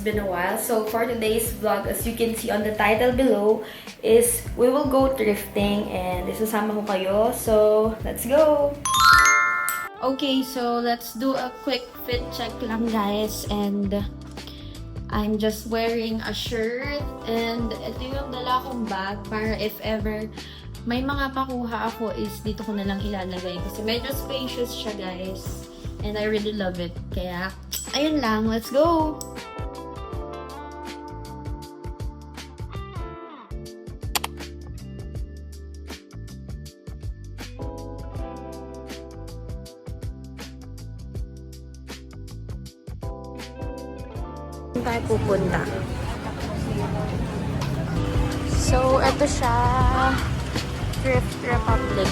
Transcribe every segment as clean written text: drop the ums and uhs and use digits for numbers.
been a while. So for today's vlog, as you can see on the title below, is we will go thrifting and isasama ko kayo. So let's go! Okay, so let's do a quick fit check lang guys, and I'm just wearing a shirt and ito yung dala kong bag para if ever may mga pakuha ako is dito ko na lang ilalagay kasi medyo spacious siya guys and I really love it. Kaya ayun lang, let's go! Saan tayo pupunta? So, ito siya. Thrift Republic.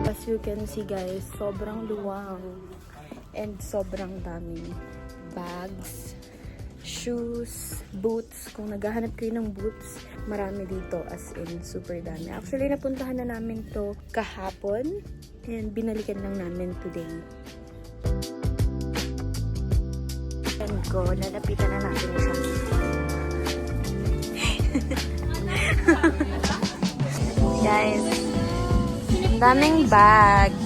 As you can see guys, sobrang luwang and sobrang daming bags, shoes, boots. Kung naghahanap kayo ng boots, marami dito, as in super dami. Actually, napuntahan na namin to kahapon and binalikan lang namin today. And ko, lalapitan na natin siya. Guys, ang daming bags.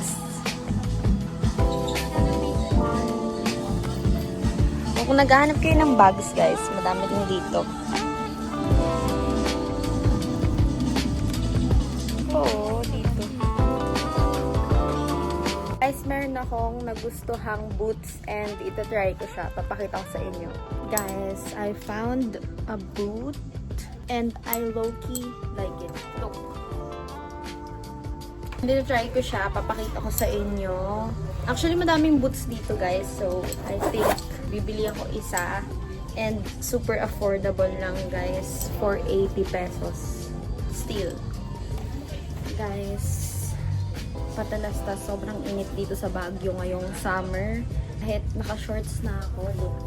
Kung naghahanap kayo ng bags guys, madami din dito. Oo, dito. Guys, meron akong nagustuhang boots and itatry ko siya. Papakita ko sa inyo. Guys, I found a boot and I low-key like it. Look. Itatry ko siya. Papakita ko sa inyo. Actually, madaming boots dito guys. So, I think bibili ako isa. And super affordable lang guys. For 80 pesos. Still. Guys, patalasta, sobrang init dito sa Baguio ngayong summer. Kahit naka-shorts na ako, look.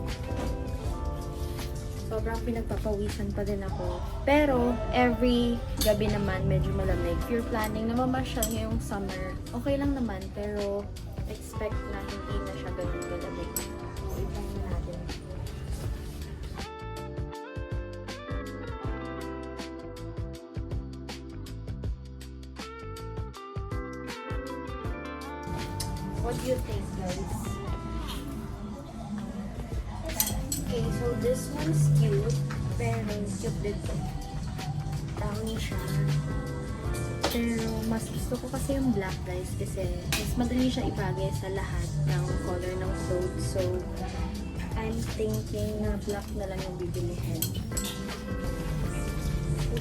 Sobrang pinagpapawisan pa din ako. Pero, every gabi naman, medyo malamig. If you're planning na mamasyal ngayong summer, okay lang naman. Pero, expect na hindi na siya ganun kalamig. Wait lang na natin. What do you think, guys? Okay, so this one's cute. Pero cute dito. Brownie siya. Pero mas gusto ko kasi yung black guys kasi mas madali siya ibagay sa lahat ng color ng clothes. So, I'm thinking na black na lang yung bibilihin.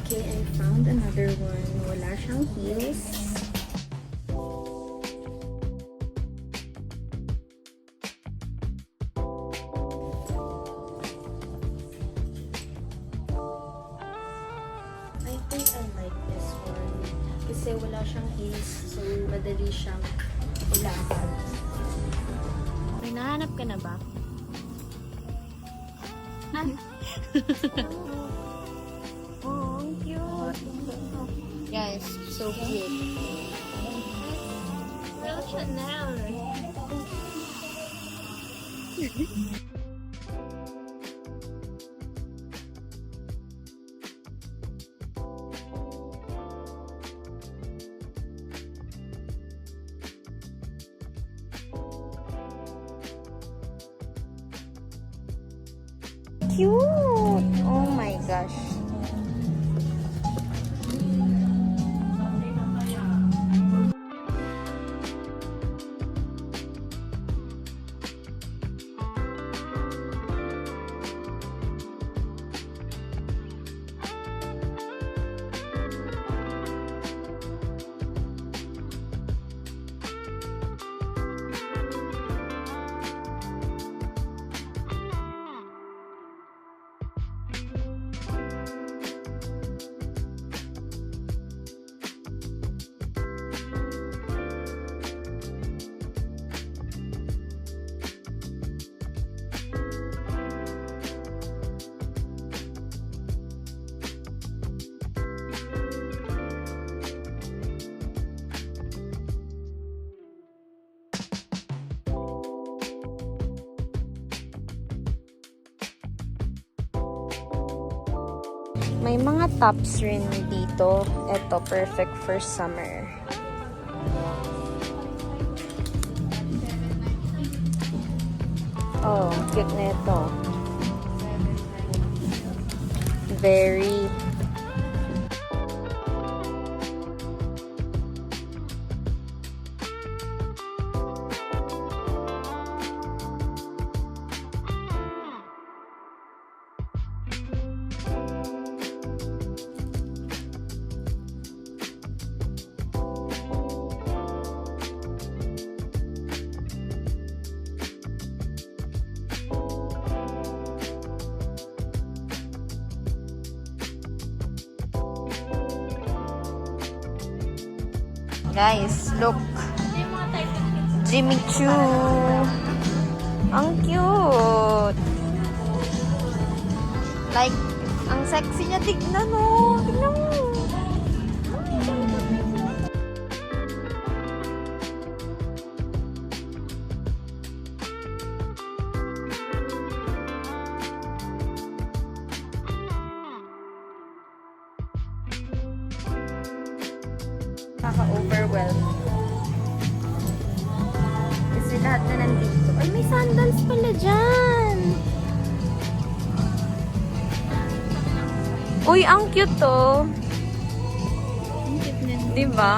Okay, I found another one. Wala siyang heels. I think I like this one. Kasi wala siyang heels, so madali siyang ilakad. May nahanap ka na ba? Oh, cute! Guys, so cute. Real Chanel! Cute! Oh my gosh. May mga tops rin dito. Ito, perfect for summer. Oh, cute na ito. Very. Guys, look. Jimmy Choo. Ang cute. Like, ang sexy niya. Tignan mo. Tignan mo. Kaka-overwhelm. Kasi lahat na nandito. Ay, may sandals pala dyan. Uy, ang cute to. Ang cute na. Diba?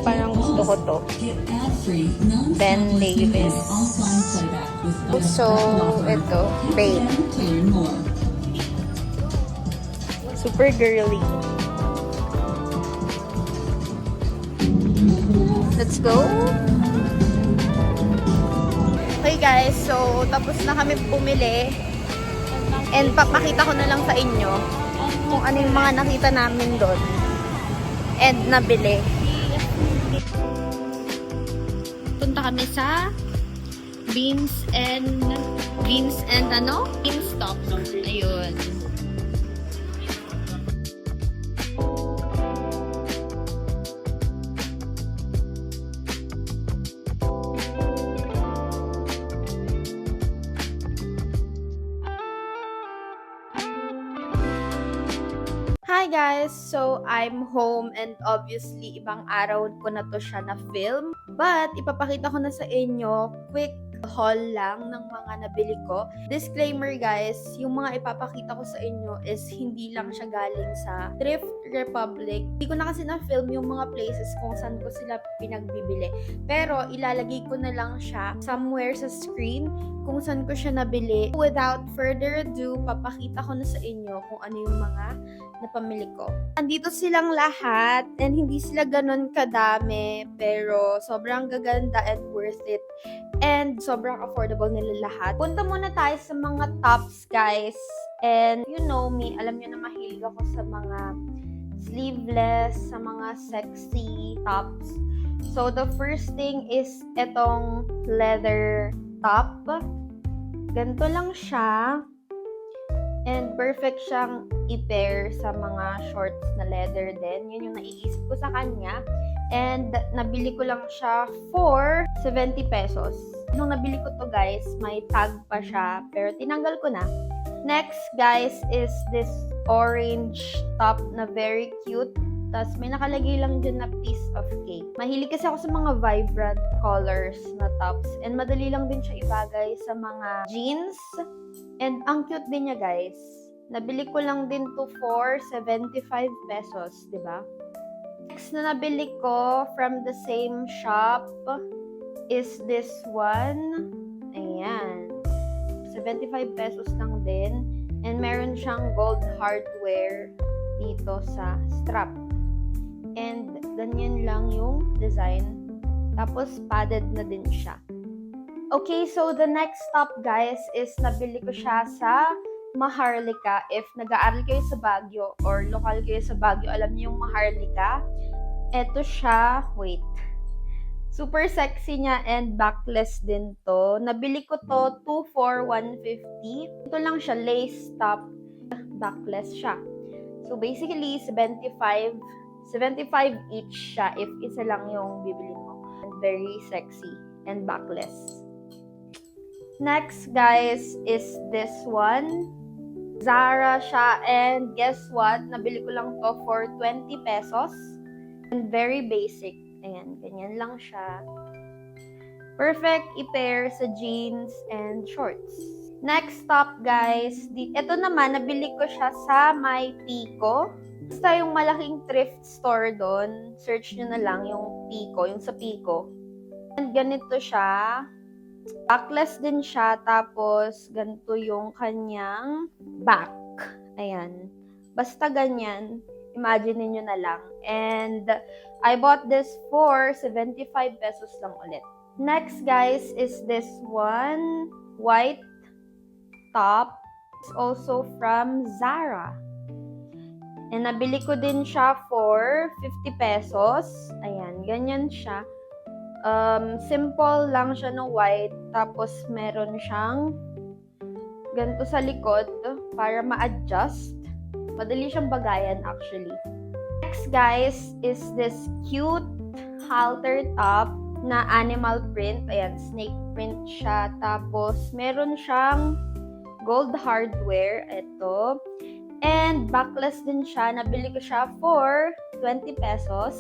Parang gusto ko to. Ben Davis. So, ito. Babe. Super girly. Let's go. Okay guys, so tapos na kami pumili. And papakita ko na lang sa inyo kung ano yung mga nakita namin doon. And nabili. Punta kami sa Beans and ano? Beanstop. Ayun. Hi guys! So, I'm home and obviously, ibang araw ko na to siya na film. But, ipapakita ko na sa inyo, quick haul lang ng mga nabili ko. Disclaimer guys, yung mga ipapakita ko sa inyo is hindi lang siya galing sa Thrift Republic. Hindi ko na kasi na-film yung mga places kung saan ko sila pinagbibili. Pero, ilalagay ko na lang siya somewhere sa screen kung saan ko siya nabili. Without further ado, papakita ko na sa inyo kung ano yung mga napamili ko. Andito silang lahat and hindi sila ganun kadami pero sobrang gaganda and worth it. And sobrang affordable nila lahat. Punta muna tayo sa mga tops, guys. And you know me, alam nyo na mahilig ako sa mga sleeveless, sa mga sexy tops. So, the first thing is etong leather top. Ganito lang siya. And perfect siyang i-pair sa mga shorts na leather din. Yun yung naiisip ko sa kanya. And nabili ko lang siya for 70 pesos. Nung nabili ko to guys, may tag pa siya. Pero tinanggal ko na. Next guys is this orange top na very cute. Tapos may nakalagay lang dyan na piece of cake. Mahilig kasi ako sa mga vibrant colors na tops. And madali lang din siya ibagay sa mga jeans. And ang cute din niya guys. Nabili ko lang din to for 75 pesos, di ba? Next na nabili ko from the same shop is this one. Ayan. 75 pesos lang din. And meron siyang gold hardware dito sa strap. And ganyan lang yung design. Tapos padded na din siya. Okay, so the next stop guys is nabili ko siya sa Maharlika. If nag-aaral kayo sa Baguio or lokal kayo sa Baguio, alam niyo yung Maharlika. Ito siya, wait. Super sexy niya and backless din to. Nabili ko to 2 for 150. Ito lang siya, lace top, backless siya. So basically, 75 75 each siya if isa lang yung bibilin mo. And very sexy and backless. Next, guys, is this one. Zara siya, and guess what? Nabili ko lang to for 20 pesos. And very basic. Ayan, ganyan lang siya. Perfect i-pair sa jeans and shorts. Next top, guys. Ito naman, nabili ko siya sa My Pico. Basta yung malaking thrift store doon. Search nyo na lang yung Pico, yung sa Pico. And ganito siya. Backless din siya, tapos ganito yung kanyang back. Ayan. Basta ganyan. Imagine niyo na lang. And I bought this for 75 pesos lang ulit. Next, guys, is this one. White top. It's also from Zara. And nabili ko din siya for 50 pesos. Ayan, ganyan siya. Simple lang siya na white, tapos meron siyang ganito sa likod para ma-adjust. Madali siyang bagayan actually. Next, guys, is this cute halter top na animal print. Ayan, snake print siya. Tapos meron siyang gold hardware. Ito. And backless din siya. Nabili ko siya for 20 pesos.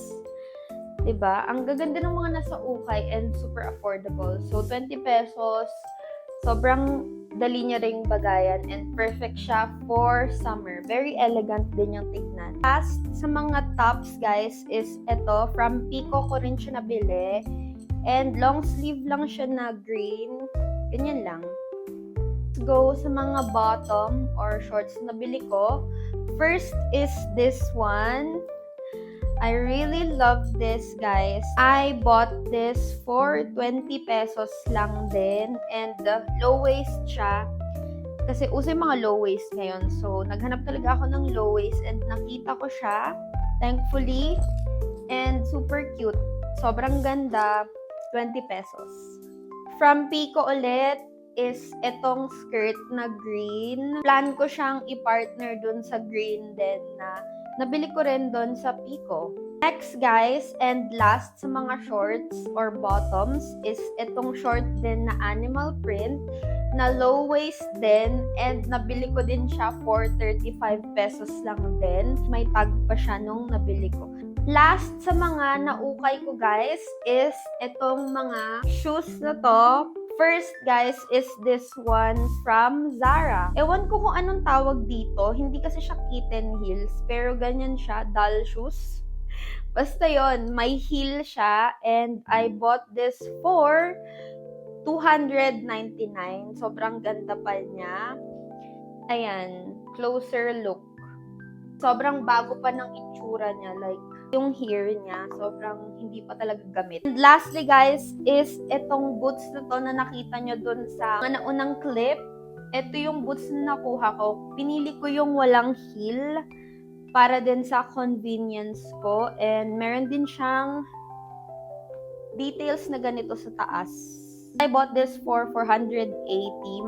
Diba? Ang gaganda ng mga nasa ukay and super affordable. So, 20 pesos, sobrang dali niya ring bagayan and perfect siya for summer. Very elegant din yung tignan. Last sa mga tops, guys, is ito. From Pico ko rin siya nabili. And long sleeve lang siya na green. Ganyan lang. Let's go sa mga bottom or shorts na nabili ko. First is this one. I really love this, guys. I bought this for 20 pesos lang din. And low waist siya. Kasi uso yung mga low waist ngayon. So, naghanap talaga ako ng low waist and nakita ko siya. Thankfully. And super cute. Sobrang ganda. 20 pesos. From Pico ulit is itong skirt na green. Plan ko siyang i-partner dun sa green din na nabili ko rin doon sa Pico. Next, guys, and last sa mga shorts or bottoms is itong short din na animal print na low waist din and nabili ko din siya for 35 pesos lang din. May tag pa siya nung nabili ko. Last sa mga naukay ko, guys, is itong mga shoes na to. First, guys, is this one from Zara. Ewan ko kung anong tawag dito. Hindi kasi siya kitten heels. Pero ganyan siya. Doll shoes. Basta yon, may heel siya. And I bought this for 299. Sobrang ganda pa niya. Ayan. Closer look. Sobrang bago pa ng itsura niya. Like, yung hair niya, sobrang hindi pa talaga gamit. And lastly, guys, is itong boots na to na nakita nyo dun sa naunang clip. Ito yung boots na nakuha ko. Pinili ko yung walang heel para din sa convenience ko. And meron din siyang details na ganito sa taas. I bought this for 480.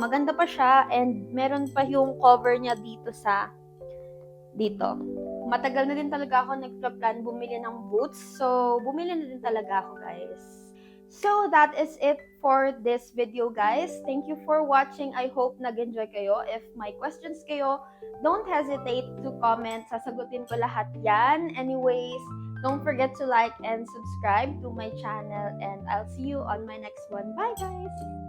Maganda pa siya and meron pa yung cover niya dito sa dito. Matagal na din talaga ako nagplan bumili ng boots. So, bumili na din talaga ako, guys. So, that is it for this video, guys. Thank you for watching. I hope nag-enjoy kayo. If may questions kayo, don't hesitate to comment. Sasagutin ko lahat yan. Anyways, don't forget to like and subscribe to my channel. And I'll see you on my next one. Bye, guys!